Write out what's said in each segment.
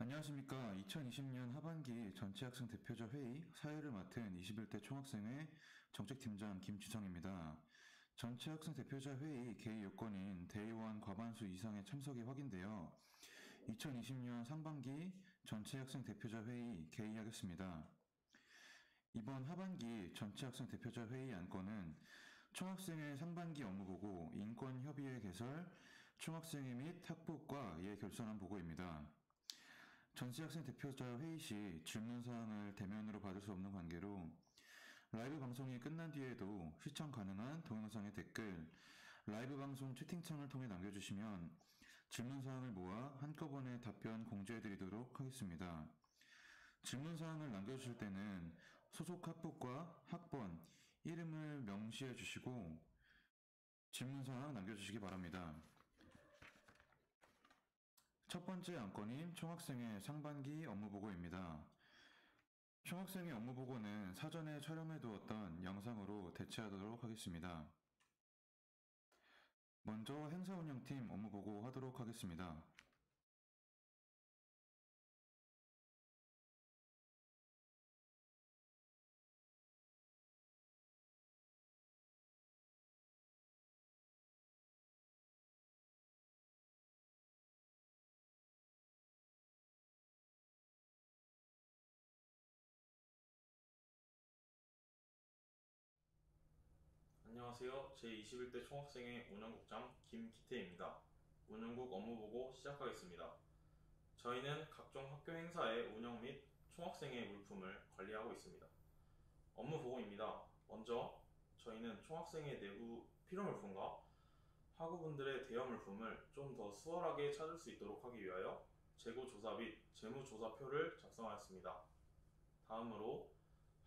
안녕하십니까. 2020년 하반기 전체학생 대표자 회의 사회를 맡은 21대 총학생회 정책팀장 김주성입니다. 전체학생 대표자 회의 개의 요건인 대의원 과반수 이상의 참석이 확인되어 2020년 상반기 전체학생 대표자 회의 개의하겠습니다. 이번 하반기 전체학생 대표자 회의 안건은 총학생회 상반기 업무보고 인권협의회 개설, 총학생회 및 학부과 결산안 보고입니다. 전체학생 대표자 회의 시 질문사항을 대면으로 받을 수 없는 관계로 라이브 방송이 끝난 뒤에도 시청 가능한 동영상의 댓글, 라이브 방송 채팅창을 통해 남겨주시면 질문사항을 모아 한꺼번에 답변 공지해드리도록 하겠습니다. 질문사항을 남겨주실 때는 소속 학부과 학번, 이름을 명시해 주시고 질문사항 남겨주시기 바랍니다. 첫 번째 안건인 총학생회 상반기 업무보고입니다. 총학생회 업무보고는 사전에 촬영해 두었던 영상으로 대체하도록 하겠습니다. 먼저 행사운영팀 업무보고 하도록 하겠습니다. 안녕하세요. 제21대 총학생회 운영국장 김기태입니다. 운영국 업무보고 시작하겠습니다. 저희는 각종 학교 행사의 운영 및 총학생회 물품을 관리하고 있습니다. 업무보고입니다. 먼저 저희는 총학생회 내부 필요물품과 학우분들의 대여 물품을 좀 더 수월하게 찾을 수 있도록 하기 위하여 재고조사 및 재무조사표를 작성하였습니다. 다음으로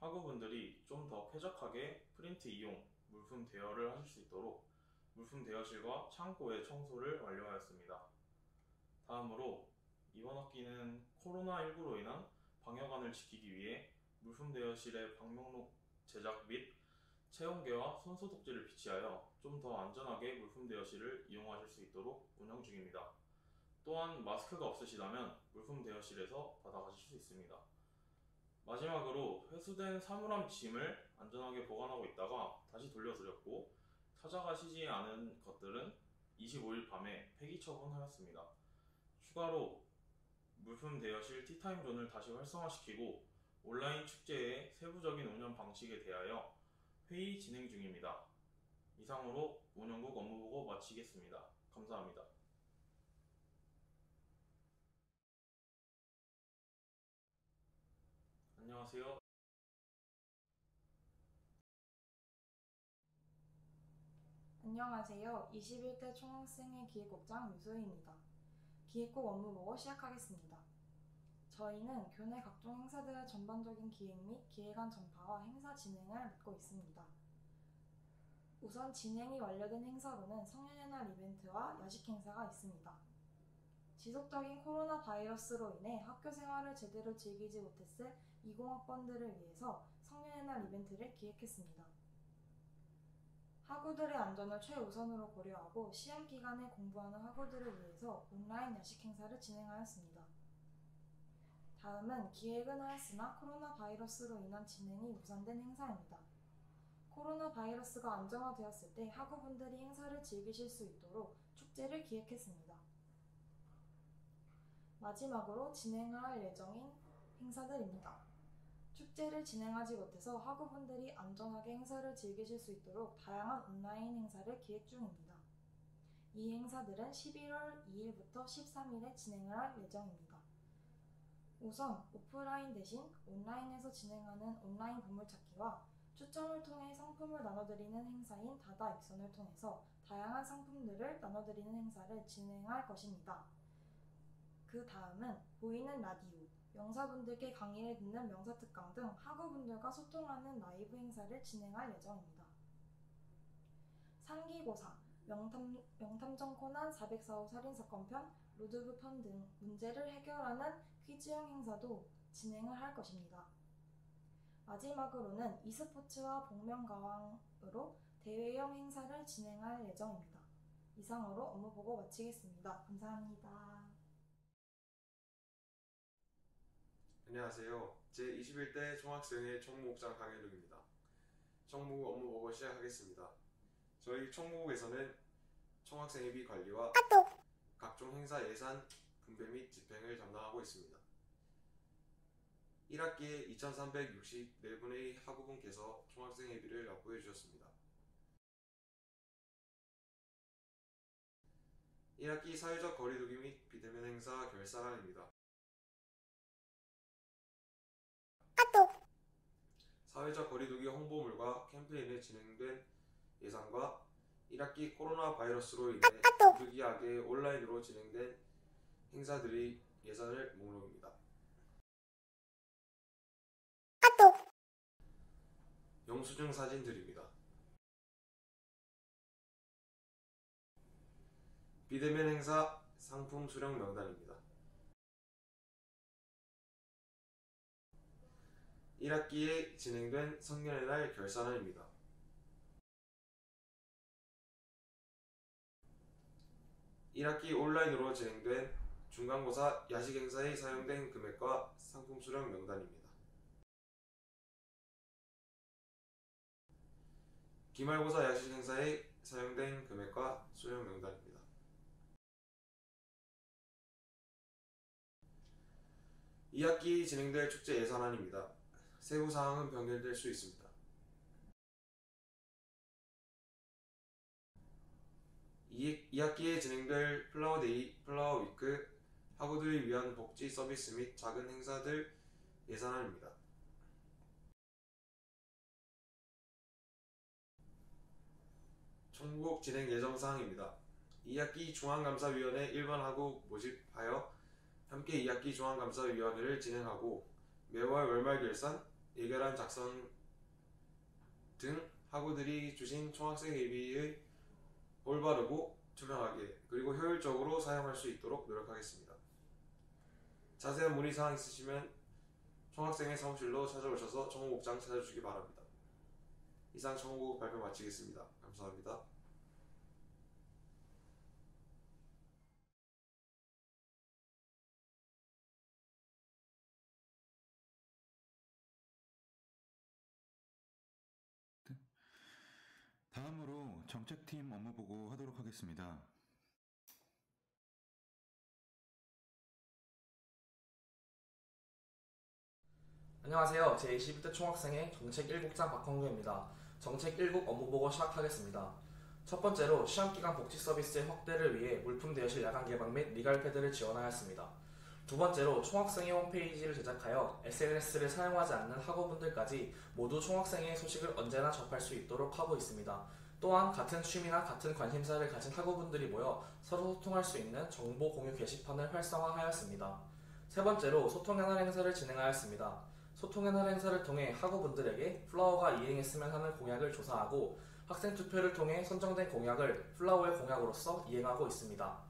학우분들이 좀 더 쾌적하게 프린트 이용, 물품 대여를 하실 수 있도록 물품 대여실과 창고의 청소를 완료하였습니다. 다음으로 이번 학기는 코로나19로 인한 방역안을 지키기 위해 물품 대여실의 방명록 제작 및 체온계와 손소독제를 비치하여 좀 더 안전하게 물품 대여실을 이용하실 수 있도록 운영 중입니다. 또한 마스크가 없으시다면 물품 대여실에서 받아가실 수 있습니다. 마지막으로 회수된 사물함 짐을 안전하게 보관하고 있다가 다시 돌려드렸고, 찾아가시지 않은 것들은 25일 밤에 폐기 처분하였습니다. 추가로 물품 대여실 티타임존을 다시 활성화시키고 온라인 축제의 세부적인 운영 방식에 대하여 회의 진행 중입니다. 이상으로 운영국 업무보고 마치겠습니다. 감사합니다. 안녕하세요. 안녕하세요. 21대 총학생회 기획국장 유소희입니다. 기획국 업무보고 시작하겠습니다. 저희는 교내 각종 행사들의 전반적인 기획 및 기획안 전파와 행사 진행을 맡고 있습니다. 우선 진행이 완료된 행사로는 성년의 날 이벤트와 야식 행사가 있습니다. 지속적인 코로나 바이러스로 인해 학교 생활을 제대로 즐기지 못했을 20학번들을 위해서 성년의 날 이벤트를 기획했습니다. 학우들의 안전을 최우선으로 고려하고 시험 기간에 공부하는 학우들을 위해서 온라인 야식 행사를 진행하였습니다. 다음은 기획은 하였으나 코로나 바이러스로 인한 진행이 무산된 행사입니다. 코로나 바이러스가 안정화되었을 때 학우분들이 행사를 즐기실 수 있도록 축제를 기획했습니다. 마지막으로 진행을 할 예정인 행사들입니다. 축제를 진행하지 못해서 학우분들이 안전하게 행사를 즐기실 수 있도록 다양한 온라인 행사를 기획 중입니다. 이 행사들은 11월 2일부터 13일에 진행을 할 예정입니다. 우선 오프라인 대신 온라인에서 진행하는 온라인 보물찾기와 추첨을 통해 상품을 나눠드리는 행사인 다다 익선을 통해서 다양한 상품들을 나눠드리는 행사를 진행할 것입니다. 그 다음은 보이는 라디오, 명사분들께 강의를 듣는 명사특강 등 학우분들과 소통하는 라이브 행사를 진행할 예정입니다. 상기고사, 명탐정 코난 404호 살인사건편, 로드북 편 등 문제를 해결하는 퀴즈형 행사도 진행을 할 것입니다. 마지막으로는 e스포츠와 복면가왕으로 대회형 행사를 진행할 예정입니다. 이상으로 업무보고 마치겠습니다. 감사합니다. 안녕하세요. 제21대 총학생회 총무국장 강현욱입니다. 총무국 업무 보고 시작하겠습니다. 저희 총무국에서는 총학생회비 관리와 각종 행사 예산 분배 및 집행을 담당하고 있습니다. 1학기에 2364분의 학우분께서 총학생회비를 납부해 주셨습니다. 1학기 사회적 거리두기 및 비대면 행사 결산안입니다. 사회적 거리두기 홍보물과 캠페인에 진행된 예산과 1학기 코로나 바이러스로 인해 부득이하게 온라인으로 진행된 행사들의 예산을 목록입니다. 영수증 사진들입니다. 비대면 행사 상품 수령 명단입니다. 1학기에 진행된 성년의 날 결산안입니다. 1학기 온라인으로 진행된 중간고사 야식 행사에 사용된 금액과 상품 수령 명단입니다. 기말고사 야식 행사에 사용된 금액과 수령 명단입니다. 2학기 진행될 축제 예산안입니다. 세부 사항은 변경될 수 있습니다. 2학기에 진행될 플라워데이, 플라워위크, 학우들을 위한 복지 서비스 및 작은 행사들 예산안입니다. 총무국 진행 예정 사항입니다. 2학기 중앙감사위원회 1반 학우 모집하여 함께 2학기 중앙감사위원회를 진행하고 매월 월말 결산, 예결안 작성 등 학우들이 주신 총학생회비의 올바르고 투명하게 그리고 효율적으로 사용할 수 있도록 노력하겠습니다. 자세한 문의사항 있으시면 총학생회 사무실로 찾아오셔서 총무국장 찾아주시기 바랍니다. 이상 총무국 발표 마치겠습니다. 감사합니다. 다음으로 정책팀 업무 보고 하도록 하겠습니다. 안녕하세요. 제21대 총학생회 정책 1국장 박홍규입니다. 정책 1국 업무 보고 시작하겠습니다. 첫 번째로 시험기간 복지 서비스의 확대를 위해 물품 대여실 야간 개방 및 리갈 패드를 지원하였습니다. 두 번째로 총학생회 홈페이지를 제작하여 SNS를 사용하지 않는 학우분들까지 모두 총학생회 소식을 언제나 접할 수 있도록 하고 있습니다. 또한 같은 취미나 같은 관심사를 가진 학우분들이 모여 서로 소통할 수 있는 정보 공유 게시판을 활성화하였습니다. 세 번째로 소통의 날 행사를 진행하였습니다. 소통의 날 행사를 통해 학우분들에게 플라워가 이행했으면 하는 공약을 조사하고 학생 투표를 통해 선정된 공약을 플라워의 공약으로서 이행하고 있습니다.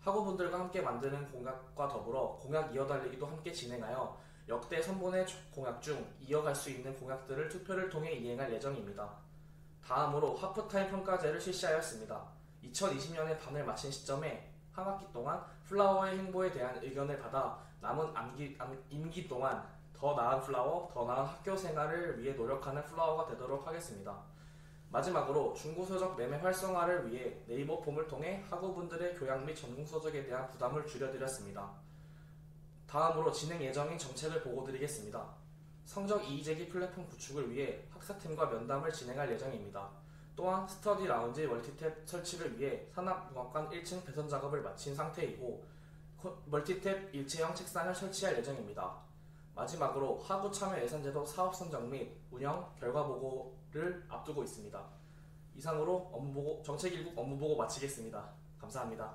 학우분들과 함께 만드는 공약과 더불어 공약 이어달리기도 함께 진행하여 역대 선본의 공약 중 이어갈 수 있는 공약들을 투표를 통해 이행할 예정입니다. 다음으로 하프타임 평가제를 실시하였습니다. 2020년에 반을 마친 시점에 한 학기 동안 플라워의 행보에 대한 의견을 받아 남은 임기 동안 더 나은 플라워, 더 나은 학교 생활을 위해 노력하는 플라워가 되도록 하겠습니다. 마지막으로 중고서적 매매 활성화를 위해 네이버 폼을 통해 학우분들의 교양 및 전공서적에 대한 부담을 줄여드렸습니다. 다음으로 진행 예정인 정책을 보고드리겠습니다. 성적 이의제기 플랫폼 구축을 위해 학사팀과 면담을 진행할 예정입니다. 또한 스터디 라운지 멀티탭 설치를 위해 산업융합관 1층 배선 작업을 마친 상태이고 멀티탭 일체형 책상을 설치할 예정입니다. 마지막으로 학우 참여 예산제도 사업 선정 및 운영 결과 보고를 앞두고 있습니다. 이상으로 정책 1국 업무 보고 마치겠습니다. 감사합니다.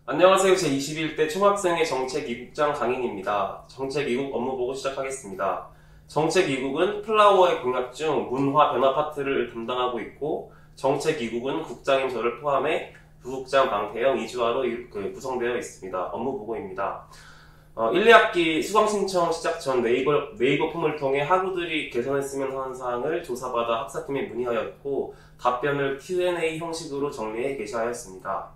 안녕하세요. 제21대 총학생회 정책 2국장 강인입니다. 정책 2국 업무 보고 시작하겠습니다. 정책 2국은 플라워의 공약 중 문화 변화 파트를 담당하고 있고 정책 2국은 국장인 저를 포함해 부국장 방태영 2주화로 구성되어 있습니다. 업무 보고입니다. 1, 2학기 수강 신청 시작 전 네이버 폼을 통해 학우들이 개선했으면 하는 사항을 조사받아 학사팀에 문의하였고 답변을 Q&A 형식으로 정리해 게시하였습니다.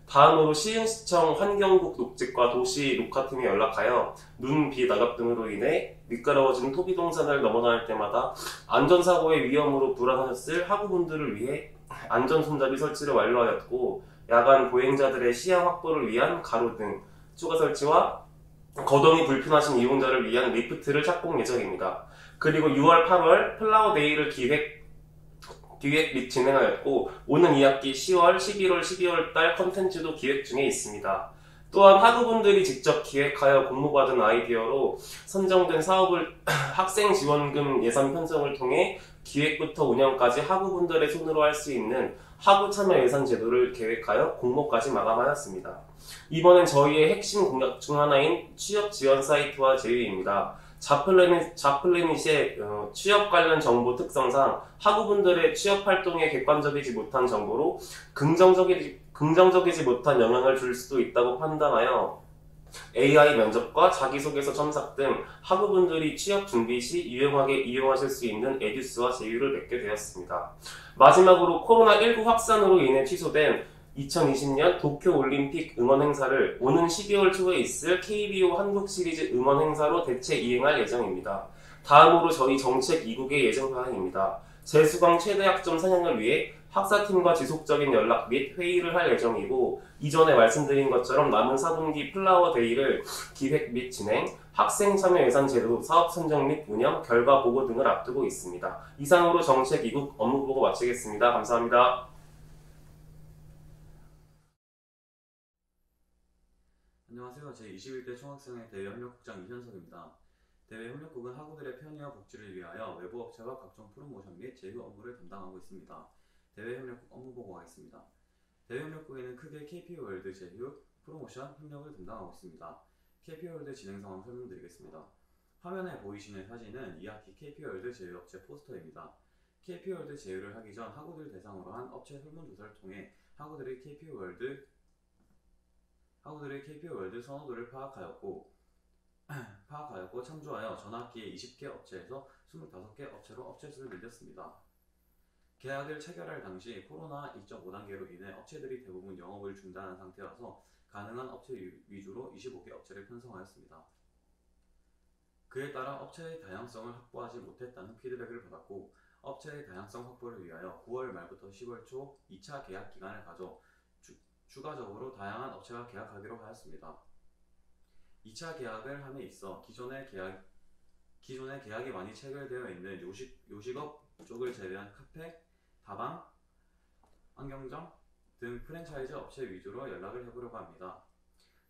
다음으로 시흥시청 환경국 녹직과 도시 녹화팀에 연락하여 눈, 비, 낙엽 등으로 인해 미끄러워진 토비동산을 넘어 다닐 때마다 안전사고의 위험으로 불안하셨을 학우분들을 위해 안전손잡이 설치를 완료하였고, 야간 보행자들의 시야 확보를 위한 가로등, 추가 설치와 거동이 불편하신 이용자를 위한 리프트를 착공 예정입니다. 그리고 6월, 8월 플라워데이를 기획 및 진행하였고, 오는 2학기 10월, 11월, 12월 달 컨텐츠도 기획 중에 있습니다. 또한 학우분들이 직접 기획하여 공모받은 아이디어로 선정된 사업을 학생지원금 예산 편성을 통해 기획부터 운영까지 학우분들의 손으로 할 수 있는 학우 참여 예산 제도를 계획하여 공모까지 마감하였습니다. 이번엔 저희의 핵심 공약 중 하나인 취업 지원 사이트와 제휴입니다. 자플래닛의 취업 관련 정보 특성상 학우분들의 취업 활동에 객관적이지 못한 정보로 긍정적이지 못한 영향을 줄 수도 있다고 판단하여 AI 면접과 자기소개서 첨삭 등 학우분들이 취업 준비 시 유용하게 이용하실 수 있는 에듀스와 제휴를 맺게 되었습니다. 마지막으로 코로나19 확산으로 인해 취소된 2020년 도쿄올림픽 응원 행사를 오는 12월 초에 있을 KBO 한국 시리즈 응원 행사로 대체 이행할 예정입니다. 다음으로 저희 정책 2국의 예정 사항입니다. 재수강 최대 학점 상향을 위해 학사팀과 지속적인 연락 및 회의를 할 예정이고, 이전에 말씀드린 것처럼 남은 4분기 플라워 데이를 기획 및 진행, 학생 참여 예산 제도, 사업 선정 및 운영, 결과 보고 등을 앞두고 있습니다. 이상으로 정책 2국 업무 보고 마치겠습니다. 감사합니다. 안녕하세요. 제21대 총학생회 대외협력국장 이현석입니다. 대외협력국은 학우들의 편의와 복지를 위하여 외부업체와 각종 프로모션 및 제휴 업무를 담당하고 있습니다. 대외협력국 업무 보고하겠습니다. 대외협력국에는 크게 KP월드 제휴, 프로모션, 협력을 담당하고 있습니다. KP월드 진행 상황 설명드리겠습니다. 화면에 보이시는 사진은 2학기 KP월드 제휴업체 포스터입니다. KP월드 제휴를 하기 전 학우들 대상으로 한 업체 설문조사를 통해 학우들의 KP월드 선호도를 파악하였고 참조하여 전학기에 20개 업체에서 25개 업체로 업체 수를 늘렸습니다. 계약을 체결할 당시 코로나 2.5단계로 인해 업체들이 대부분 영업을 중단한 상태라서 가능한 업체 위주로 25개 업체를 편성하였습니다. 그에 따라 업체의 다양성을 확보하지 못했다는 피드백을 받았고, 업체의 다양성 확보를 위하여 9월 말부터 10월 초 2차 계약 기간을 가져 추가적으로 다양한 업체와 계약하기로 하였습니다. 2차 계약을 함에 있어 기존의 계약이 많이 체결되어 있는 요식업 쪽을 제외한 카페, 다방, 안경점 등 프랜차이즈 업체 위주로 연락을 해보려고 합니다.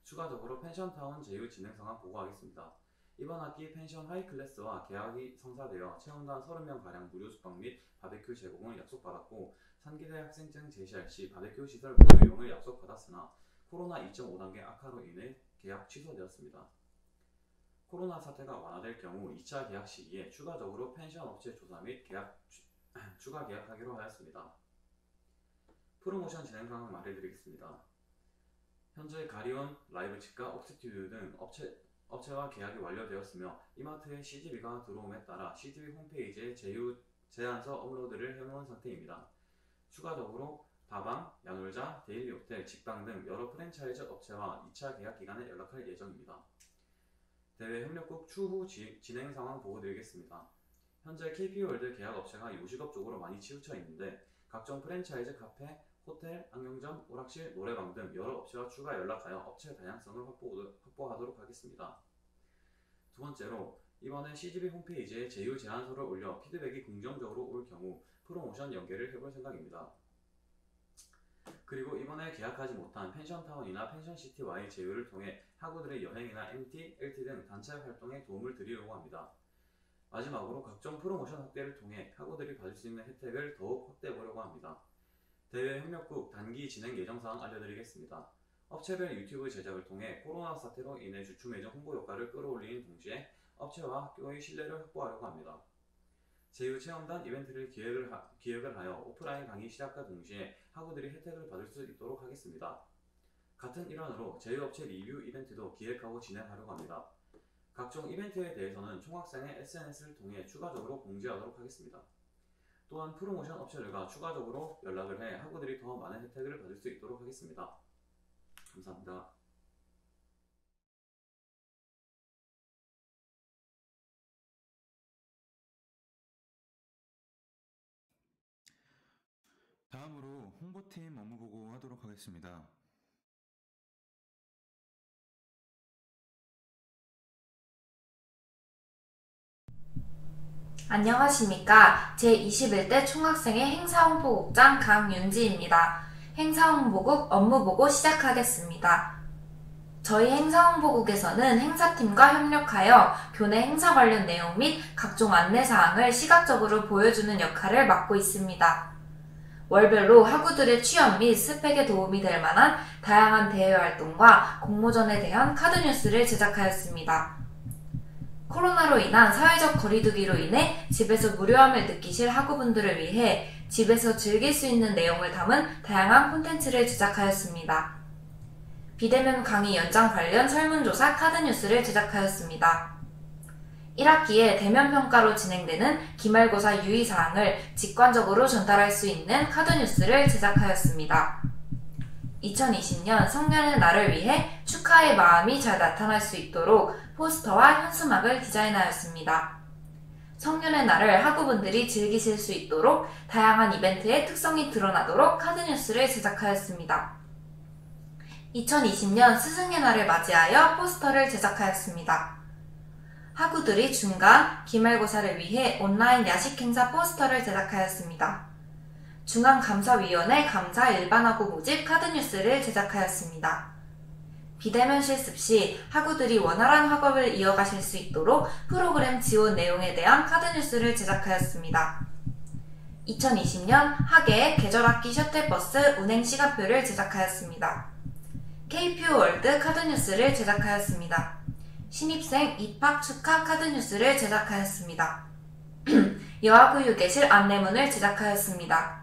추가적으로 펜션타운 제휴 진행 상황 보고하겠습니다. 이번 학기 펜션 하이클래스와 계약이 성사되어 체험단 30명가량 무료 숙박 및 바베큐 제공을 약속받았고, 상기대 학생증 제시할 시 바베큐 시설 무료 이용을 약속받았으나 코로나 2.5단계 악화로 인해 계약 취소되었습니다. 코로나 사태가 완화될 경우 2차 계약 시기에 추가적으로 펜션 업체 조사 및 추가 계약하기로 하였습니다. 프로모션 진행 상황 말해드리겠습니다. 현재 가리온, 라이브치카, 옥스튜디오 등 업체와 계약이 완료되었으며, 이마트의 CGV가 들어옴에 따라 CGV 홈페이지에 제안서 업로드를 해놓은 상태입니다. 추가적으로 다방, 야놀자, 데일리호텔, 직방 등 여러 프랜차이즈 업체와 2차 계약 기간에 연락할 예정입니다. 대외협력국 추후 진행 상황 보고드리겠습니다. 현재 KP월드 계약 업체가 요식업 쪽으로 많이 치우쳐 있는데, 각종 프랜차이즈 카페, 호텔, 안경점, 오락실, 노래방 등 여러 업체와 추가 연락하여 업체 다양성을 확보하도록 하겠습니다. 두 번째로, 이번에 CGV 홈페이지에 제휴 제안서를 올려 피드백이 긍정적으로 올 경우 프로모션 연계를 해볼 생각입니다. 그리고 이번에 계약하지 못한 펜션타운이나 펜션시티와의 제휴를 통해 학우들의 여행이나 MT, LT 등 단체 활동에 도움을 드리려고 합니다. 마지막으로 각종 프로모션 확대를 통해 학우들이 받을 수 있는 혜택을 더욱 확대해보려고 합니다. 대외협력국 단기 진행 예정사항 알려드리겠습니다. 업체별 유튜브 제작을 통해 코로나 사태로 인해 주춤해진 홍보 효과를 끌어올리는 동시에 업체와 학교의 신뢰를 확보하려고 합니다. 제휴 체험단 이벤트를 기획을 하여 오프라인 강의 시작과 동시에 학우들이 혜택을 받을 수 있도록 하겠습니다. 같은 일환으로 제휴업체 리뷰 이벤트도 기획하고 진행하려고 합니다. 각종 이벤트에 대해서는 총학생의 SNS를 통해 추가적으로 공지하도록 하겠습니다. 또한 프로모션 업체들과 추가적으로 연락을 해 학우들이 더 많은 혜택을 받을 수 있도록 하겠습니다. 감사합니다. 다음으로 홍보팀 업무 보고 하도록 하겠습니다. 안녕하십니까. 제21대 총학생회 행사홍보국장 강윤지입니다. 행사홍보국 업무보고 시작하겠습니다. 저희 행사홍보국에서는 행사팀과 협력하여 교내 행사 관련 내용 및 각종 안내사항을 시각적으로 보여주는 역할을 맡고 있습니다. 월별로 학우들의 취업 및 스펙에 도움이 될 만한 다양한 대외활동과 공모전에 대한 카드뉴스를 제작하였습니다. 코로나로 인한 사회적 거리두기로 인해 집에서 무료함을 느끼실 학우분들을 위해 집에서 즐길 수 있는 내용을 담은 다양한 콘텐츠를 제작하였습니다. 비대면 강의 연장 관련 설문조사 카드뉴스를 제작하였습니다. 1학기에 대면평가로 진행되는 기말고사 유의사항을 직관적으로 전달할 수 있는 카드뉴스를 제작하였습니다. 2020년 성년의 날을 위해 축하의 마음이 잘 나타날 수 있도록 포스터와 현수막을 디자인하였습니다. 성년의 날을 학우분들이 즐기실 수 있도록 다양한 이벤트의 특성이 드러나도록 카드뉴스를 제작하였습니다. 2020년 스승의 날을 맞이하여 포스터를 제작하였습니다. 학우들이 중간, 기말고사를 위해 온라인 야식 행사 포스터를 제작하였습니다. 중앙감사위원회 감사 일반학우 모집 카드뉴스를 제작하였습니다. 비대면 실습 시 학우들이 원활한 학업을 이어가실 수 있도록 프로그램 지원 내용에 대한 카드뉴스를 제작하였습니다. 2020년 학예 계절학기 셔틀버스 운행 시간표를 제작하였습니다. KPU월드 카드뉴스를 제작하였습니다. 신입생 입학 축하 카드뉴스를 제작하였습니다. 여학교육계실 안내문을 제작하였습니다.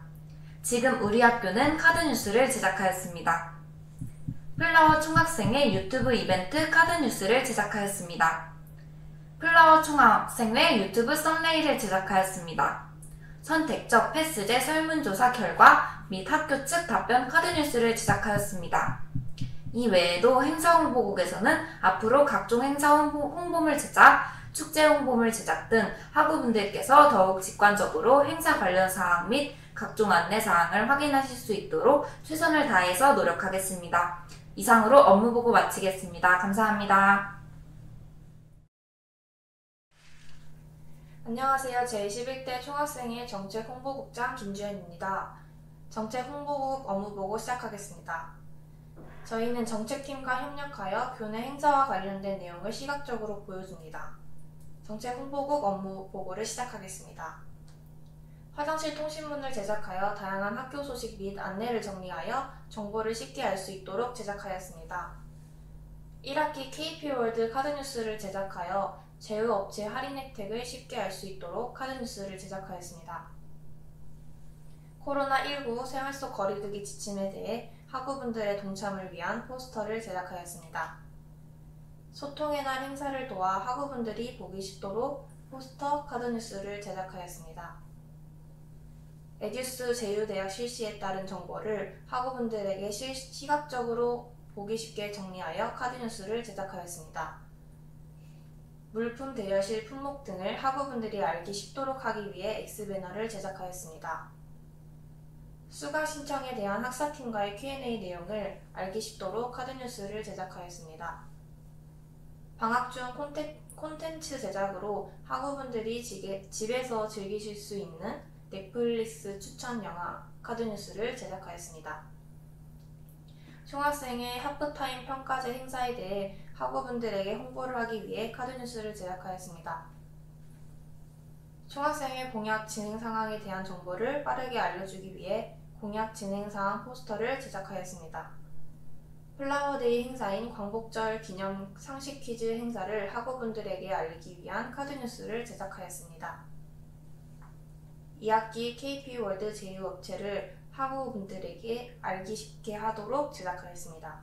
지금 우리 학교는 카드뉴스를 제작하였습니다. 플라워 총학생회 유튜브 이벤트 카드뉴스를 제작하였습니다. 플라워 총학생회 유튜브 썸네일을 제작하였습니다. 선택적 패스제 설문조사 결과 및 학교 측 답변 카드뉴스를 제작하였습니다. 이 외에도 행사홍보국에서는 앞으로 각종 행사 홍보물 제작, 축제 홍보물 제작 등 학우분들께서 더욱 직관적으로 행사 관련 사항 및 각종 안내사항을 확인하실 수 있도록 최선을 다해서 노력하겠습니다. 이상으로 업무보고 마치겠습니다. 감사합니다. 안녕하세요. 제21대 총학생회 정책홍보국장 김주현입니다. 정책홍보국 업무보고 시작하겠습니다. 저희는 정책팀과 협력하여 교내 행사와 관련된 내용을 시각적으로 보여줍니다. 정책홍보국 업무보고를 시작하겠습니다. 화장실 통신문을 제작하여 다양한 학교 소식 및 안내를 정리하여 정보를 쉽게 알 수 있도록 제작하였습니다. 1학기 KP월드 카드뉴스를 제작하여 제휴업체 할인 혜택을 쉽게 알 수 있도록 카드뉴스를 제작하였습니다. 코로나19 생활 속 거리두기 지침에 대해 학우분들의 동참을 위한 포스터를 제작하였습니다. 소통의 날 행사를 도와 학우분들이 보기 쉽도록 포스터 카드뉴스를 제작하였습니다. 에듀스 제휴대학 실시에 따른 정보를 학우분들에게 시각적으로 보기 쉽게 정리하여 카드뉴스를 제작하였습니다. 물품 대여실 품목 등을 학우분들이 알기 쉽도록 하기 위해 X배너를 제작하였습니다. 수강 신청에 대한 학사팀과의 Q&A 내용을 알기 쉽도록 카드뉴스를 제작하였습니다. 방학 중 콘텐츠 제작으로 학우분들이 집에서 즐기실 수 있는 넷플릭스 추천 영화 카드뉴스를 제작하였습니다. 총학생회 하프타임 평가제 행사에 대해 학우분들에게 홍보를 하기 위해 카드뉴스를 제작하였습니다. 총학생회 공약 진행 상황에 대한 정보를 빠르게 알려주기 위해 공약 진행 사항 포스터를 제작하였습니다. 플라워데이 행사인 광복절 기념 상식 퀴즈 행사를 학우분들에게 알리기 위한 카드뉴스를 제작하였습니다. 2학기 KP월드 제휴업체를 학우분들에게 알기 쉽게 하도록 제작하였습니다.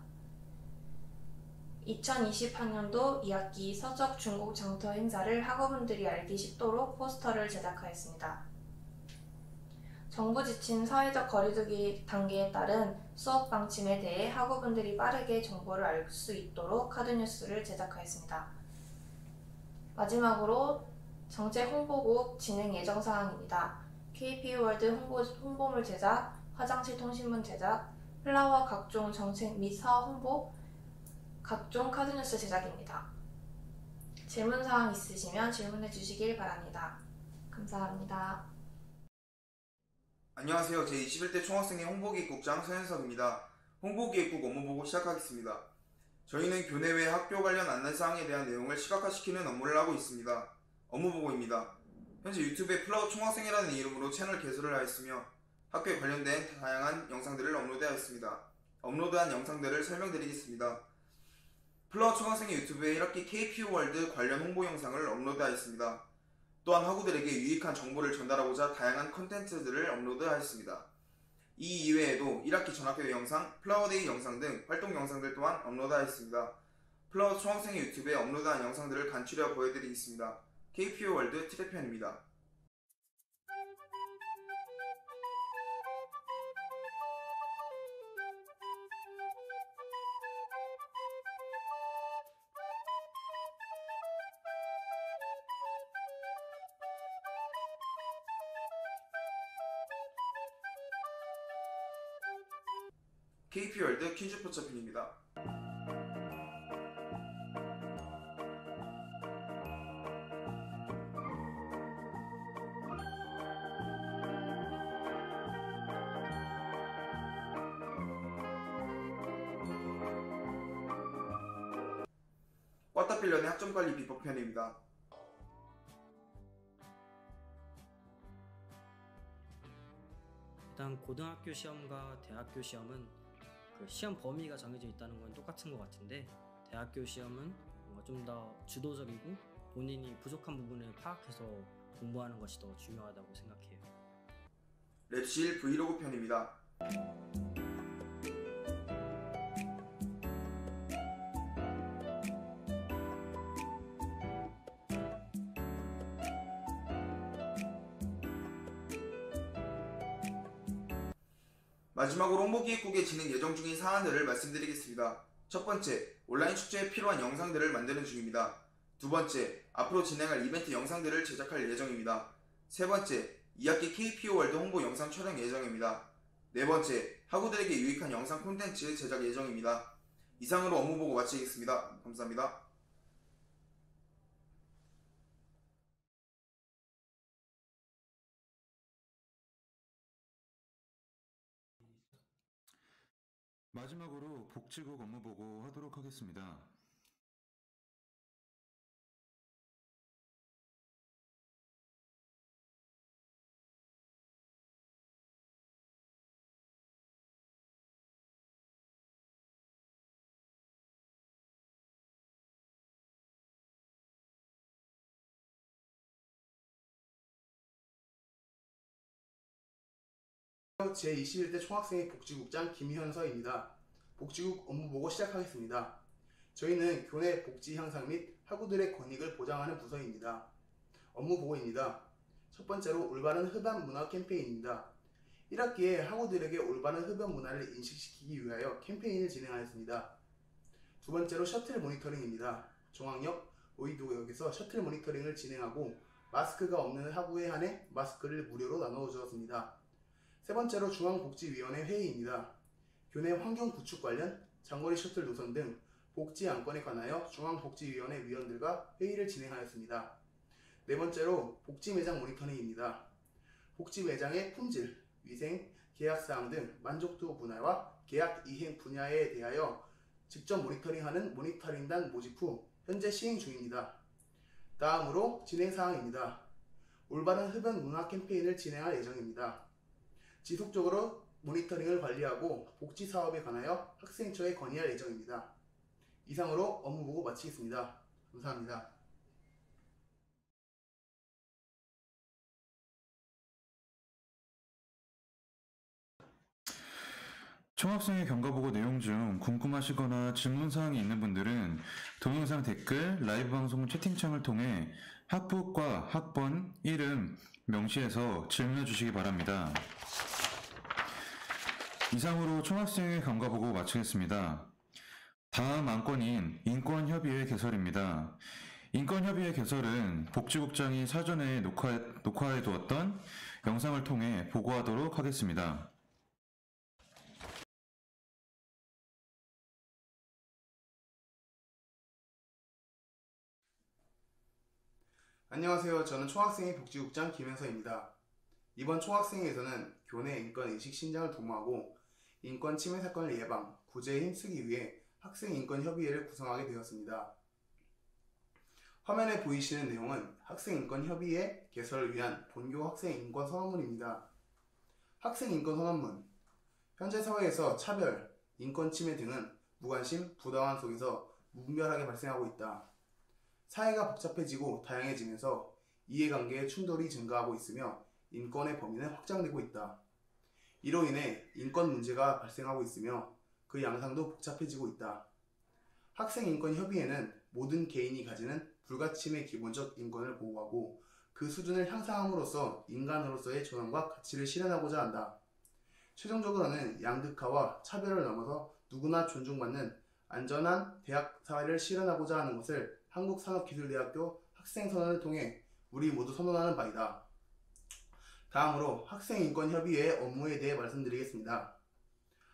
2020학년도 2학기 서적 중국 장터 행사를 학우분들이 알기 쉽도록 포스터를 제작하였습니다. 정부 지침 사회적 거리두기 단계에 따른 수업 방침에 대해 학우분들이 빠르게 정보를 알 수 있도록 카드뉴스를 제작하였습니다. 마지막으로 정책 홍보국 진행 예정 사항입니다. KP월드 홍보물 제작, 화장실 통신문 제작, 플라워 각종 정책 및 사업 홍보, 각종 카드뉴스 제작입니다. 질문사항 있으시면 질문해 주시길 바랍니다. 감사합니다. 안녕하세요. 제21대 총학생회 홍보기획국장 서현석입니다. 홍보기획국 업무보고 시작하겠습니다. 저희는 교내외 학교 관련 안내사항에 대한 내용을 시각화시키는 업무를 하고 있습니다. 업무보고입니다. 현재 유튜브에 플라워 총학생회라는 이름으로 채널 개설을 하였으며 학교에 관련된 다양한 영상들을 업로드하였습니다. 업로드한 영상들을 설명드리겠습니다. 플라워 총학생회 유튜브에 1학기 KP월드 관련 홍보 영상을 업로드하였습니다. 또한 학우들에게 유익한 정보를 전달하고자 다양한 콘텐츠들을 업로드하였습니다. 이 이외에도 1학기 전학교회 영상, 플라워데이 영상 등 활동 영상들 또한 업로드하였습니다. 플라워 총학생회 유튜브에 업로드한 영상들을 간추려 보여드리겠습니다. KP월드 트랙편입니다. KP월드 퀴즈포차편입니다. 꽈따필련의 학점관리 비법편입니다. 일단 고등학교 시험과 대학교 시험은 그 시험 범위가 정해져 있다는 건 똑같은 것 같은데, 대학교 시험은 뭔가 좀 더 주도적이고 본인이 부족한 부분을 파악해서 공부하는 것이 더 중요하다고 생각해요. 랩실 브이로그 편입니다. 마지막으로 홍보기획국에 진행 예정 중인 사안들을 말씀드리겠습니다. 첫 번째, 온라인 축제에 필요한 영상들을 만드는 중입니다. 두 번째, 앞으로 진행할 이벤트 영상들을 제작할 예정입니다. 세 번째, 2학기 KP월드 홍보 영상 촬영 예정입니다. 네 번째, 학우들에게 유익한 영상 콘텐츠 제작 예정입니다. 이상으로 업무보고 마치겠습니다. 감사합니다. 마지막으로 복지국 업무보고 하도록 하겠습니다. 제21대 총학생회 복지국장 김현서입니다. 복지국 업무보고 시작하겠습니다. 저희는 교내 복지 향상 및 학우들의 권익을 보장하는 부서입니다. 업무보고입니다. 첫 번째로 올바른 흡연 문화 캠페인입니다. 1학기에 학우들에게 올바른 흡연 문화를 인식시키기 위하여 캠페인을 진행하였습니다. 두 번째로 셔틀 모니터링입니다. 종학역, 오이도역에서 셔틀 모니터링을 진행하고 마스크가 없는 학우에 한해 마스크를 무료로 나누어 주었습니다. 세 번째로 중앙복지위원회 회의입니다. 교내 환경 구축 관련 장거리 셔틀 노선 등 복지 안건에 관하여 중앙복지위원회 위원들과 회의를 진행하였습니다. 네 번째로 복지 매장 모니터링입니다. 복지 매장의 품질, 위생, 계약사항 등 만족도 분야와 계약 이행 분야에 대하여 직접 모니터링하는 모니터링단 모집 후 현재 시행 중입니다. 다음으로 진행사항입니다. 올바른 흡연 문화 캠페인을 진행할 예정입니다. 지속적으로 모니터링을 관리하고 복지 사업에 관하여 학생처에 건의할 예정입니다. 이상으로 업무보고 마치겠습니다. 감사합니다. 총학생회 경과보고 내용 중 궁금하시거나 질문사항이 있는 분들은 동영상 댓글, 라이브 방송 채팅창을 통해 학부과 학번, 이름 명시해서 질문해 주시기 바랍니다. 이상으로 총학생회 감가 보고 마치겠습니다. 다음 안건인 인권협의회 개설입니다. 인권협의회 개설은 복지국장이 사전에 녹화해두었던 영상을 통해 보고하도록 하겠습니다. 안녕하세요. 저는 총학생회 복지국장 김현서입니다. 이번 총학생회에서는 교내 인권의식 신장을 도모하고 인권 침해 사건을 예방, 구제에 힘쓰기 위해 학생인권협의회를 구성하게 되었습니다. 화면에 보이시는 내용은 학생인권협의회 개설을 위한 본교 학생인권선언문입니다. 학생인권선언문. 현재 사회에서 차별, 인권침해 등은 무관심, 부당함 속에서 무분별하게 발생하고 있다. 사회가 복잡해지고 다양해지면서 이해관계의 충돌이 증가하고 있으며 인권의 범위는 확장되고 있다. 이로 인해 인권 문제가 발생하고 있으며 그 양상도 복잡해지고 있다. 학생인권협의회는 모든 개인이 가지는 불가침의 기본적 인권을 보호하고 그 수준을 향상함으로써 인간으로서의 존엄과 가치를 실현하고자 한다. 최종적으로는 양극화와 차별을 넘어서 누구나 존중받는 안전한 대학 사회를 실현하고자 하는 것을 한국산업기술대학교 학생선언을 통해 우리 모두 선언하는 바이다. 다음으로 학생인권협의회의 업무에 대해 말씀드리겠습니다.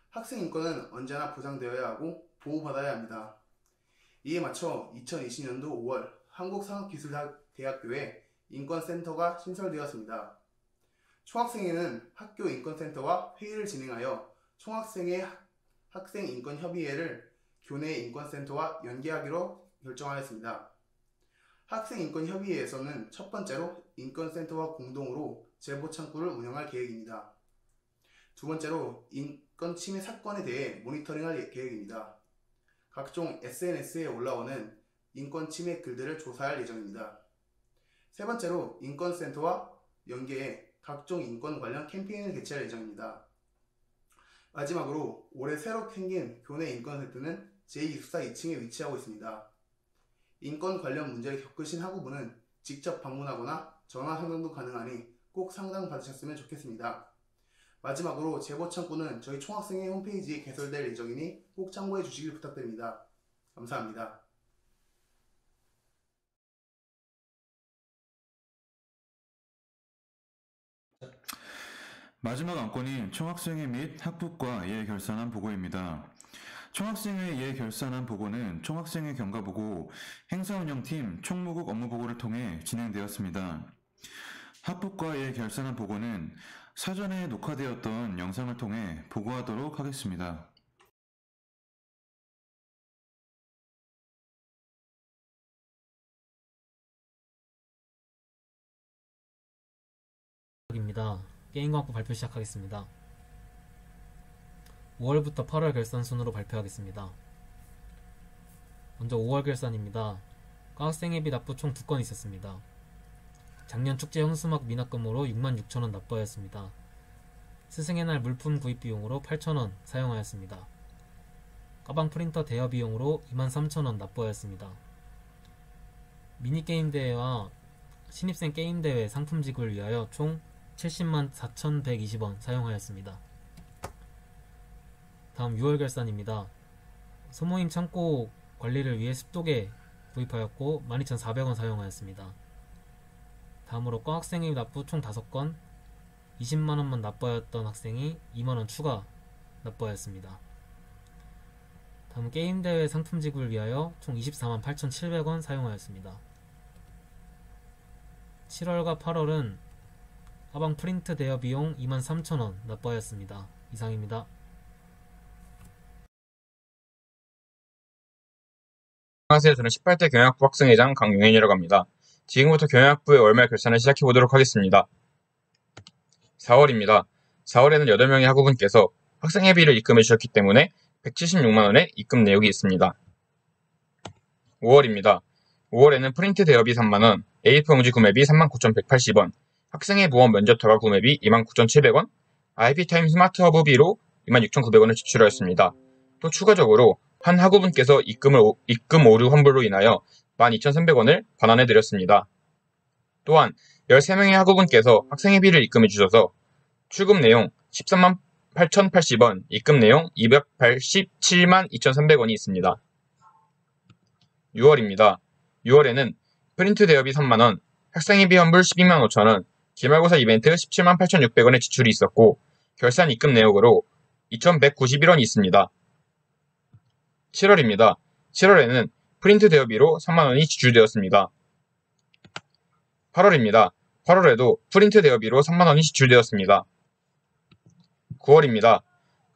학생인권은 언제나 보장되어야 하고 보호받아야 합니다. 이에 맞춰 2020년도 5월 한국산업기술대학교에 인권센터가 신설되었습니다. 총학생회는 학교 인권센터와 회의를 진행하여 총학생회 학생인권협의회를 교내 인권센터와 연계하기로 결정하였습니다. 학생인권협의회에서는 첫 번째로 인권센터와 공동으로 제보창구를 운영할 계획입니다. 두 번째로 인권침해 사건에 대해 모니터링할 계획입니다. 각종 SNS에 올라오는 인권침해 글들을 조사할 예정입니다. 세 번째로 인권센터와 연계해 각종 인권 관련 캠페인을 개최할 예정입니다. 마지막으로 올해 새로 생긴 교내 인권센터는 제2기숙사 2층에 위치하고 있습니다. 인권 관련 문제를 겪으신 학우분은 직접 방문하거나 전화 상담도 가능하니 꼭 상담 받으셨으면 좋겠습니다. 마지막으로 제보창구는 저희 총학생회 홈페이지에 개설될 예정이니 꼭 참고해 주시길 부탁드립니다. 감사합니다. 마지막 안건인 총학생회 및 학부과 예 결산안 보고입니다. 총학생회 예 결산안 보고는 총학생회 경과보고 행사운영팀 총무국 업무보고를 통해 진행되었습니다. 학부과 예 결산안 보고는 사전에 녹화되었던 영상을 통해 보고하도록 하겠습니다. 입니다. 게임광고 발표 시작하겠습니다. 5월부터 8월 결산 순으로 발표하겠습니다. 먼저 5월 결산입니다. 과학생회비 납부 총 2건 있었습니다. 작년 축제 현수막 미납금으로 66,000원 납부하였습니다. 스승의 날 물품 구입 비용으로 8,000원 사용하였습니다. 가방 프린터 대여 비용으로 23,000원 납부하였습니다. 미니게임 대회와 신입생 게임 대회 상품 지급을 위하여 총 70만 4,120원 사용하였습니다. 다음 6월 결산입니다. 소모임 창고 관리를 위해 습도계 구입하였고 12,400원 사용하였습니다. 다음으로 과학생회 납부 총 5건 20만원만 납부하였던 학생이 2만원 추가 납부하였습니다. 다음 게임대회 상품 지급을 위하여 총 24만 8,700원 사용하였습니다. 7월과 8월은 가방 프린트 대여 비용 23,000원 납부하였습니다. 이상입니다. 안녕하세요. 저는 18대 경영학부 학생회장 강용현이라고 합니다. 지금부터 경영학부의 월말 결산을 시작해보도록 하겠습니다. 4월입니다. 4월에는 8명의 학우분께서 학생회비를 입금해 주셨기 때문에 176만원의 입금 내역이 있습니다. 5월입니다. 5월에는 프린트 대여비 3만원, A4 용지 구매비 39,180원, 학생회 보험 면접터가 구매비 29,700원, IP타임 스마트 허브비로 26,900원을 지출하였습니다. 또 추가적으로 한 학우분께서 입금 오류 환불로 인하여 12,300원을 반환해드렸습니다. 또한 13명의 학우분께서 학생회비를 입금해 주셔서 출금 내용 13만 8,080원, 입금 내용 287만 2,300원이 있습니다. 6월입니다. 6월에는 프린트 대여비 3만원, 학생회비 환불 12만 5천원, 기말고사 이벤트 17만 8,600원의 지출이 있었고 결산 입금 내역으로 2,191원이 있습니다. 7월입니다. 7월에는 프린트 대여비로 3만원이 지출되었습니다. 8월입니다. 8월에도 프린트 대여비로 3만원이 지출되었습니다. 9월입니다.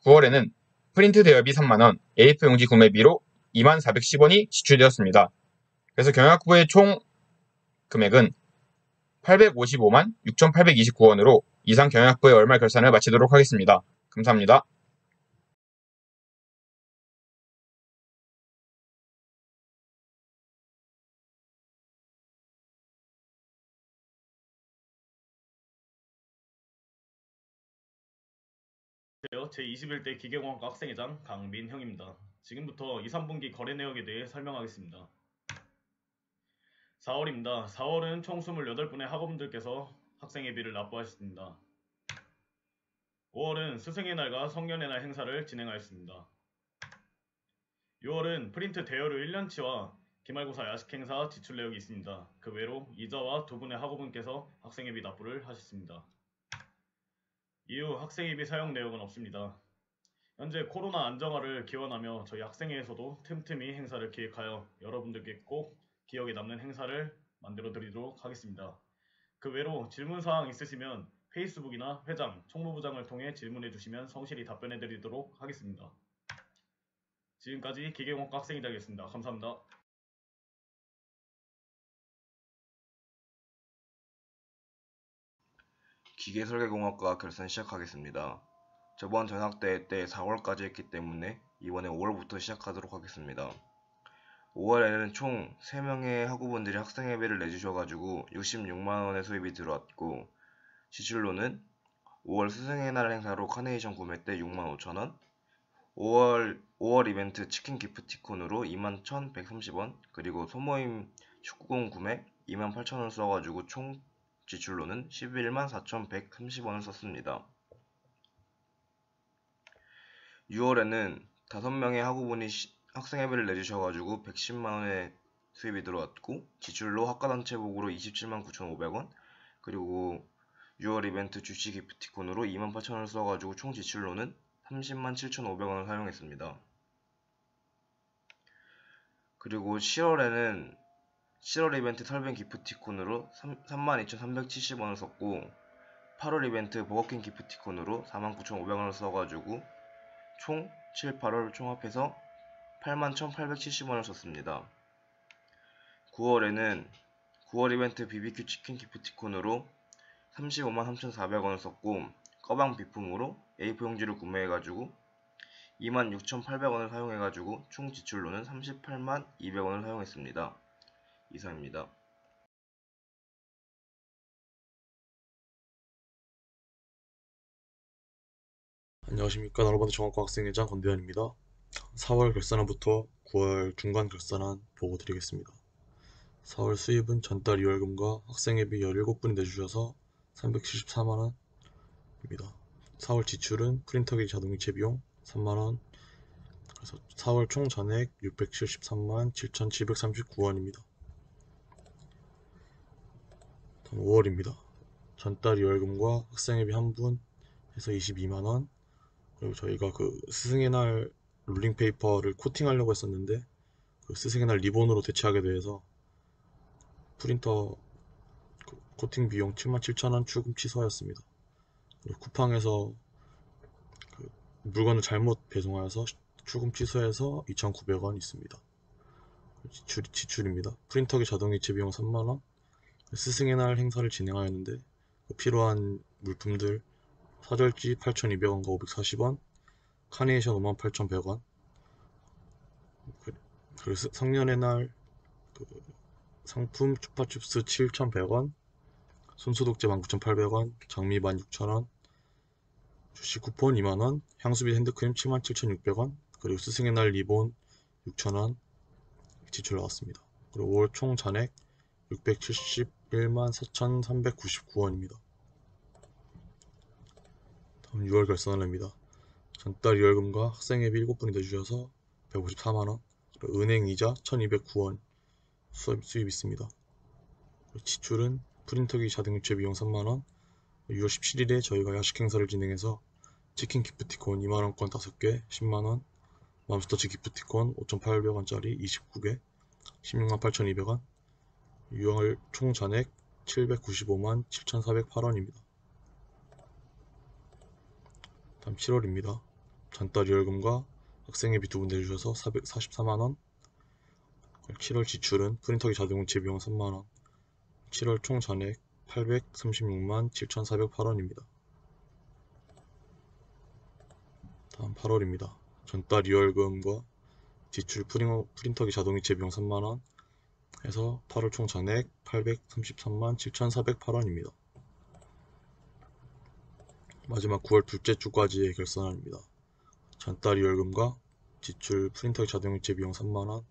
9월에는 프린트 대여비 3만원, A4 용지 구매비로 2410원이 지출되었습니다. 그래서 경약부의 총 금액은 855만 6,829원으로 이상 경약부의 월말 결산을 마치도록 하겠습니다. 감사합니다. 제21대 기계공학과 학생회장 강민형입니다. 지금부터 2, 3분기 거래 내역에 대해 설명하겠습니다. 4월입니다. 4월은 총 28분의 학우분들께서 학생회비를 납부하셨습니다. 5월은 스승의 날과 성년의 날 행사를 진행하였습니다. 6월은 프린트 대여료 1년치와 기말고사 야식 행사 지출 내역이 있습니다. 그 외로 이자와 두 분의 학우분께서 학생회비 납부를 하셨습니다. 이후 학생회비 사용 내역은 없습니다. 현재 코로나 안정화를 기원하며 저희 학생회에서도 틈틈이 행사를 기획하여 여러분들께 꼭 기억에 남는 행사를 만들어 드리도록 하겠습니다. 그 외로 질문사항 있으시면 페이스북이나 회장, 총무부장을 통해 질문해 주시면 성실히 답변해 드리도록 하겠습니다. 지금까지 기계공학과 학생회장이었습니다. 감사합니다. 기계설계공학과 결산 시작하겠습니다. 저번 전학대회 때 4월까지 했기 때문에 이번에 5월부터 시작하도록 하겠습니다. 5월에는 총 3명의 학우분들이 학생회비를 내주셔가지고 66만원의 수입이 들어왔고 지출로는 5월 스승의 날 행사로 카네이션 구매 때 65,000원, 5월 이벤트 치킨 기프티콘으로 21,130원, 그리고 소모임 축구공 구매 28,000원 써가지고 총 지출로는 11만 4,130원을 썼습니다. 6월에는 5명의 학우분이 학생회비를 내주셔가지고 110만원의 수입이 들어왔고 지출로 학과단체복으로 27만 9,500원, 그리고 6월 이벤트 주시 기프티콘으로 28,000원을 써가지고 총 지출로는 30만 7,500원을 사용했습니다. 그리고 7월에는 7월 이벤트 설빙 기프티콘으로 32,370원을 썼고 8월 이벤트 버거킹 기프티콘으로 49,500원을 써가지고 총 7, 8월 총합해서 81,870원을 썼습니다. 9월에는 9월 이벤트 BBQ 치킨 기프티콘으로 35만 3,400원을 썼고 꺼방 비품으로 A4 용지를 구매해가지고 26,800원을 사용해가지고 총 지출로는 38만 200원을 사용했습니다. 이상입니다. 안녕하십니까. 나로바드 종합과 학생회장 권대현입니다. 4월 결산안부터 9월 중간 결산안 보고 드리겠습니다. 4월 수입은 전달 2월금과 학생회비 17분이 내주셔서 374만원입니다. 4월 지출은 프린터기 자동이체 비용 3만원, 그래서 4월 총 잔액 673만 7,739원입니다. 다음 5월입니다. 전달 2월금과 학생회비 한분 해서 22만원, 그리고 저희가 그 스승의 날 롤링페이퍼를 코팅하려고 했었는데 그 스승의 날 리본으로 대체하게 돼서 프린터 코팅 비용 77,000원 추금 취소하였습니다. 그리고 쿠팡에서 그 물건을 잘못 배송하여서 추금 취소해서 2,900원 있습니다. 지출입니다. 프린터기 자동이체 비용 3만원, 스승의 날 행사를 진행하였는데 필요한 물품들 사절지 8,200원과 540원, 카네이션 58,100원, 그리고 성년의 날 상품 추파춥스 7,100원, 손소독제 19,800원, 장미 16,000원, 주식 쿠폰 2만원, 향수비 핸드크림 77,600원, 그리고 스승의 날 리본 6,000원 지출 나왔습니다. 그리고 5월 총 잔액 671만 4,399원입니다. 다음 6월 결산안입니다. 전달 이월금과 학생회비 7분이 내주셔서 154만원, 은행 이자 1209원 수입 있습니다. 지출은 프린터기 자동이체 비용 3만원, 6월 17일에 저희가 야식 행사를 진행해서 치킨 기프티콘 2만원권 5개 10만원, 맘스터치 기프티콘 5,800원짜리 29개 16만 8,200원, 6월 총 잔액 795만 7,408원입니다. 다음 7월입니다. 전달 이월금과 학생회비 2분 내주셔서 444만원, 7월 지출은 프린터기 자동이체 비용 3만원, 7월 총 잔액 836만 7,408원입니다. 다음 8월입니다. 전달 이월금과 지출 프린터기 자동이체 비용 3만원 해서 8월 총 잔액 833만 7,408원입니다. 마지막 9월 둘째 주까지의 결산안입니다. 전달 이월금과 지출 프린터기 자동이체 비용 3만원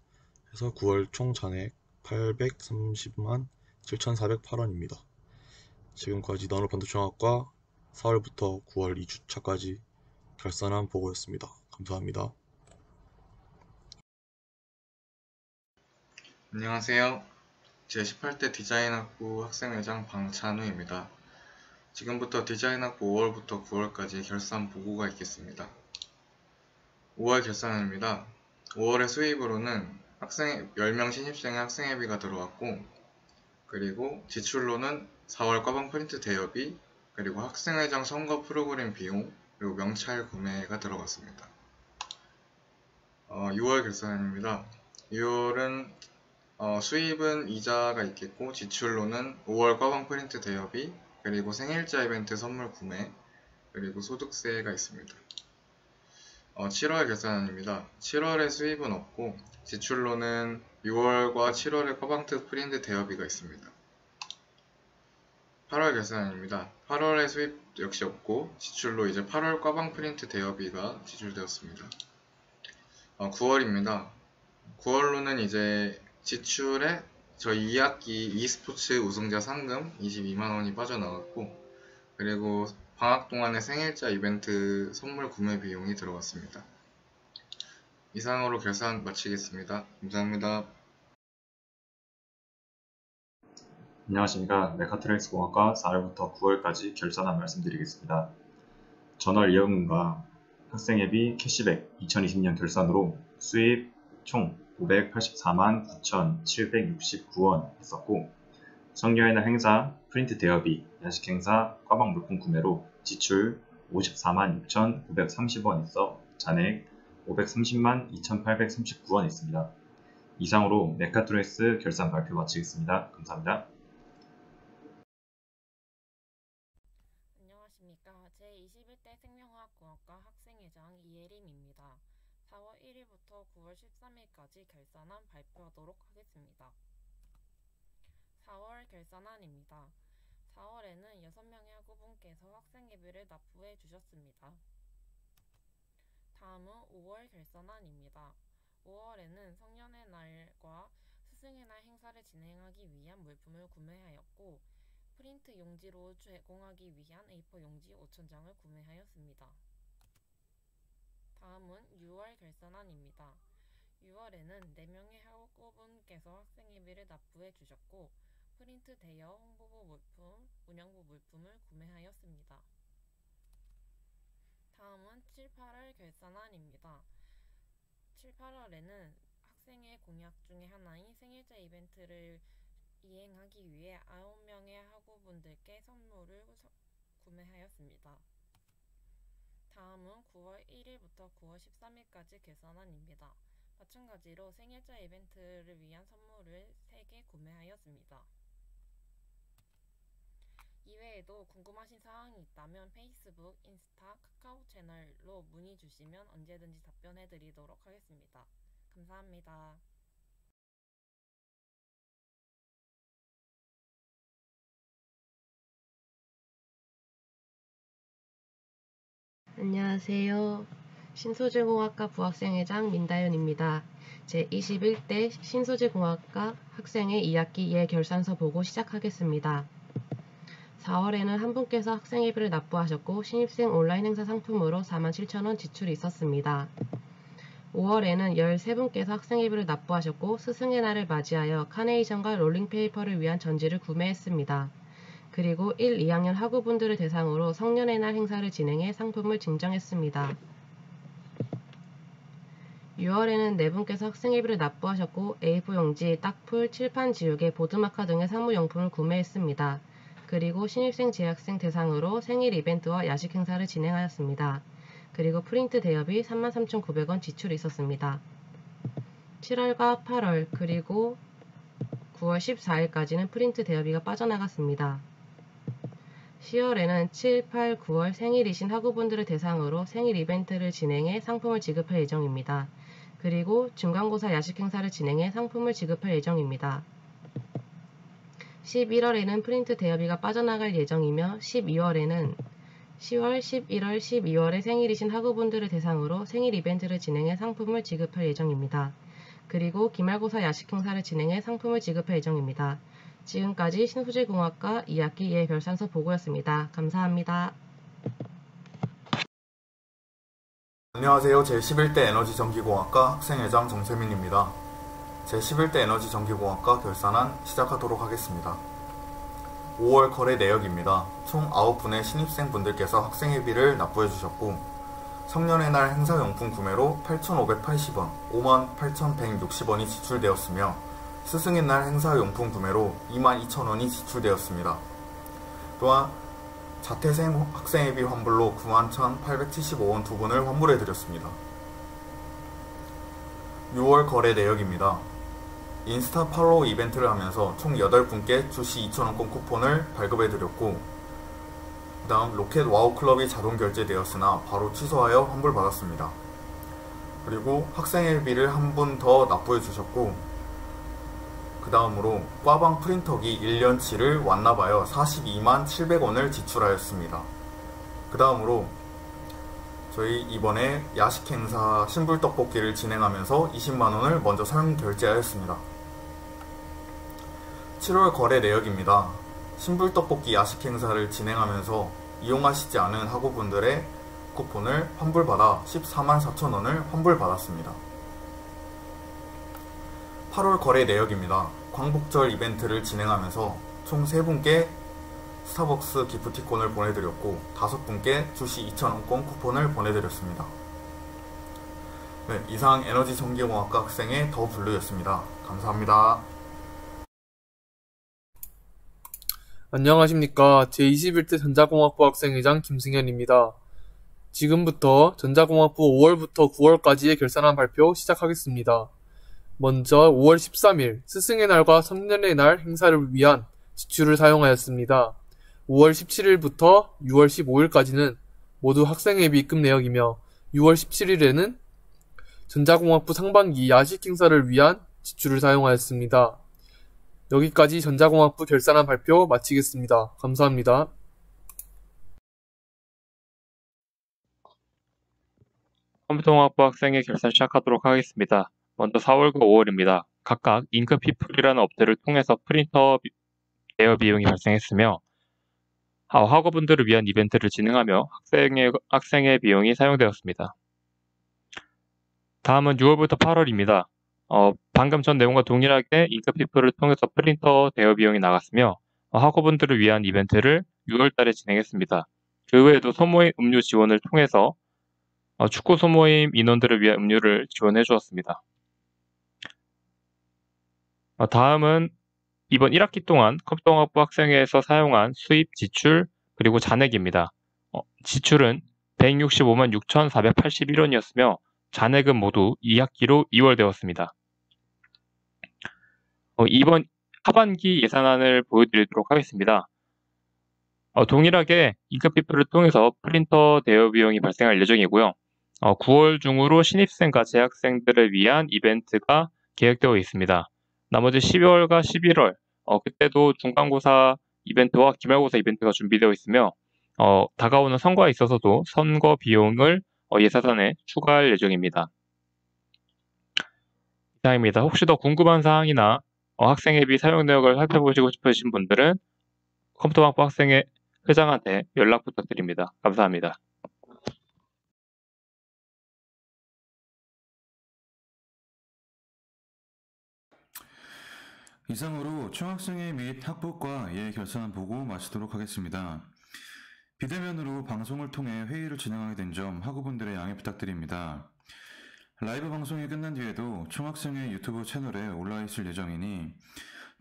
해서 9월 총 잔액 830만 7,408원입니다. 지금까지 나노반도총학과 4월부터 9월 2주차까지 결산한 보고였습니다. 감사합니다. 안녕하세요. 제18대 디자인학부 학생회장 방찬우입니다. 지금부터 디자인학부 5월부터 9월까지 결산 보고가 있겠습니다. 5월 결산입니다. 5월의 수입으로는 10명 신입생의 학생회비가 들어왔고, 그리고 지출로는 4월 과방 프린트 대여비, 그리고 학생회장 선거 프로그램 비용, 그리고 명찰 구매가 들어갔습니다. 6월 결산입니다. 6월은 수입은 이자가 있겠고, 지출로는 5월 과방 프린트 대여비, 그리고 생일자 이벤트 선물 구매, 그리고 소득세가 있습니다. 7월 결산입니다. 7월에 수입은 없고, 지출로는 6월과 7월에 과방트 프린트 대여비가 있습니다. 8월 결산입니다. 8월에 수입 역시 없고, 지출로 이제 8월 과방 프린트 대여비가 지출되었습니다. 9월입니다. 9월로는 이제 지출에 저희 2학기 e스포츠 우승자 상금 22만원이 빠져나갔고, 그리고 방학 동안의 생일자 이벤트 선물 구매 비용이 들어갔습니다. 이상으로 결산 마치겠습니다. 감사합니다. 안녕하십니까. 메카트로닉스 공학과 4월부터 9월까지 결산안 말씀드리겠습니다. 전월 이월금과 학생회비 캐시백 2020년 결산으로 수입 총 584만 9,769원 했었고, 성년의 행사, 프린트 대여비, 야식 행사, 과방 물품 구매로 지출 54만 6,930원 있어 잔액 530만 2,839원 있습니다. 이상으로 메카트로닉스 결산 발표 마치겠습니다. 감사합니다. 안녕하십니까. 제21대 생명화학공학과 학생회장 이예림입니다. 4월 1일부터 9월 13일까지 결산안 발표하도록 하겠습니다. 4월 결산안입니다. 4월에는 6명의 학우분께서 학생회비를 납부해 주셨습니다. 다음은 5월 결산안입니다. 5월에는 성년의 날과 스승의 날 행사를 진행하기 위한 물품을 구매하였고, 프린트 용지로 제공하기 위한 A4 용지 5,000장을 구매하였습니다. 다음은 6월 결산안입니다. 6월에는 4명의 학우분께서 학생회비를 납부해 주셨고, 프린트 대여, 홍보부 물품, 운영부 물품을 구매하였습니다. 다음은 7, 8월 결산안입니다. 7, 8월에는 학생회 공약 중에 하나인 생일자 이벤트를 이행하기 위해 9명의 학우분들께 선물을 구매하였습니다. 다음은 9월 1일부터 9월 13일까지 결산안입니다. 마찬가지로 생일자 이벤트를 위한 선물을 3개 구매하였습니다. 이외에도 궁금하신 사항이 있다면 페이스북, 인스타, 카카오 채널로 문의 주시면 언제든지 답변해 드리도록 하겠습니다. 감사합니다. 안녕하세요. 신소재공학과 부학생회장 민다연입니다. 제21대 신소재공학과 학생회 2학기 예결산서 보고 시작하겠습니다. 4월에는 한 분께서 학생회비를 납부하셨고 신입생 온라인 행사 상품으로 47,000원 지출이 있었습니다. 5월에는 13분께서 학생회비를 납부하셨고 스승의 날을 맞이하여 카네이션과 롤링페이퍼를 위한 전지를 구매했습니다. 그리고 1, 2학년 학우분들을 대상으로 성년의 날 행사를 진행해 상품을 증정했습니다. 6월에는 4분께서 학생회비를 납부하셨고 A4 용지, 딱풀, 칠판 지우개, 보드마카 등의 사무용품을 구매했습니다. 그리고 신입생 재학생 대상으로 생일 이벤트와 야식 행사를 진행하였습니다. 그리고 프린트 대여비 33,900원 지출이 있었습니다. 7월과 8월 그리고 9월 14일까지는 프린트 대여비가 빠져나갔습니다. 10월에는 7, 8, 9월 생일이신 학우분들을 대상으로 생일 이벤트를 진행해 상품을 지급할 예정입니다. 그리고 중간고사 야식 행사를 진행해 상품을 지급할 예정입니다. 11월에는 프린트 대여비가 빠져나갈 예정이며 12월에는 10월, 11월, 12월에 생일이신 학우분들을 대상으로 생일 이벤트를 진행해 상품을 지급할 예정입니다. 그리고 기말고사 야식 행사를 진행해 상품을 지급할 예정입니다. 지금까지 신소재공학과 2학기 예별산서 보고였습니다. 감사합니다. 안녕하세요. 제11대 에너지전기공학과 학생회장 정세민입니다. 제11대 에너지전기공학과 결산안 시작하도록 하겠습니다. 5월 거래 내역입니다. 총 9분의 신입생분들께서 학생회비를 납부해주셨고 성년의 날 행사용품 구매로 8,580원, 58,160원이 지출되었으며 스승의 날 행사용품 구매로 22,000원이 지출되었습니다. 또한 자퇴생 학생회비 환불로 91,875원 2분을 환불해드렸습니다. 6월 거래 내역입니다. 인스타 팔로우 이벤트를 하면서 총 8분께 주시 2,000원권 쿠폰을 발급해드렸고 그 다음 로켓 와우 클럽이 자동 결제되었으나 바로 취소하여 환불받았습니다. 그리고 학생회비를 한 분 더 납부해주셨고 그 다음으로 꽈방 프린터기 1년치를 완납하여 42만 700원을 지출하였습니다. 그 다음으로 저희 이번에 야식 행사 신불떡볶이를 진행하면서 20만원을 먼저 사용 결제하였습니다. 7월 거래 내역입니다. 신불떡볶이 야식 행사를 진행하면서 이용하시지 않은 학우분들의 쿠폰을 환불받아 14만 4천원을 환불받았습니다. 8월 거래 내역입니다. 광복절 이벤트를 진행하면서 총 3분께 스타벅스 기프티콘을 보내드렸고 5분께 주시 2,000원권 쿠폰을 보내드렸습니다. 네, 이상 에너지전기공학과 학생의 더블루였습니다. 감사합니다. 안녕하십니까. 제21대 전자공학부 학생회장 김승현입니다. 지금부터 전자공학부 5월부터 9월까지의 결산안 발표 시작하겠습니다. 먼저 5월 13일 스승의 날과 성년의 날 행사를 위한 지출을 사용하였습니다. 5월 17일부터 6월 15일까지는 모두 학생회비 입금 내역이며 6월 17일에는 전자공학부 상반기 야식 행사를 위한 지출을 사용하였습니다. 여기까지 전자공학부 결산안 발표 마치겠습니다. 감사합니다. 컴퓨터공학부 학생의 결산 시작하도록 하겠습니다. 먼저 4월과 5월입니다. 각각 잉크피플이라는 업체를 통해서 프린터 대여 비용이 발생했으며 학우분들을 위한 이벤트를 진행하며 학생의 비용이 사용되었습니다. 다음은 6월부터 8월입니다. 방금 전 내용과 동일하게 잉크피플을 통해서 프린터 대여 비용이 나갔으며 학우분들을 위한 이벤트를 6월달에 진행했습니다. 그 외에도 소모임 음료 지원을 통해서 축구 소모임 인원들을 위한 음료를 지원해 주었습니다. 다음은 이번 1학기 동안 컴퓨터공학부 학생회에서 사용한 수입, 지출, 그리고 잔액입니다. 지출은 165만 6,481원이었으며 잔액은 모두 2학기로 2월되었습니다. 이번 하반기 예산안을 보여드리도록 하겠습니다. 동일하게 잉크피플을 통해서 프린터 대여 비용이 발생할 예정이고요. 9월 중으로 신입생과 재학생들을 위한 이벤트가 계획되어 있습니다. 나머지 12월과 11월, 그때도 중간고사 이벤트와 기말고사 이벤트가 준비되어 있으며 다가오는 선거에 있어서도 선거 비용을 예산안에 추가할 예정입니다. 이상입니다. 혹시 더 궁금한 사항이나 학생회비 사용 내역을 살펴보시고 싶으신 분들은 컴퓨터방부 학생회 회장한테 연락 부탁드립니다. 감사합니다. 이상으로 총학생회 및 학부과 예 결산 보고 마치도록 하겠습니다. 비대면으로 방송을 통해 회의를 진행하게 된 점 학우분들의 양해 부탁드립니다. 라이브 방송이 끝난 뒤에도 총학생회 유튜브 채널에 올라 있을 예정이니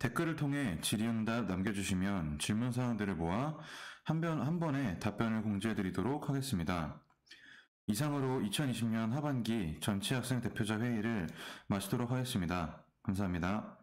댓글을 통해 질의응답 남겨주시면 질문사항들을 모아 한 번에 답변을 공지해드리도록 하겠습니다. 이상으로 2020년 하반기 전체 학생 대표자 회의를 마치도록 하겠습니다. 감사합니다.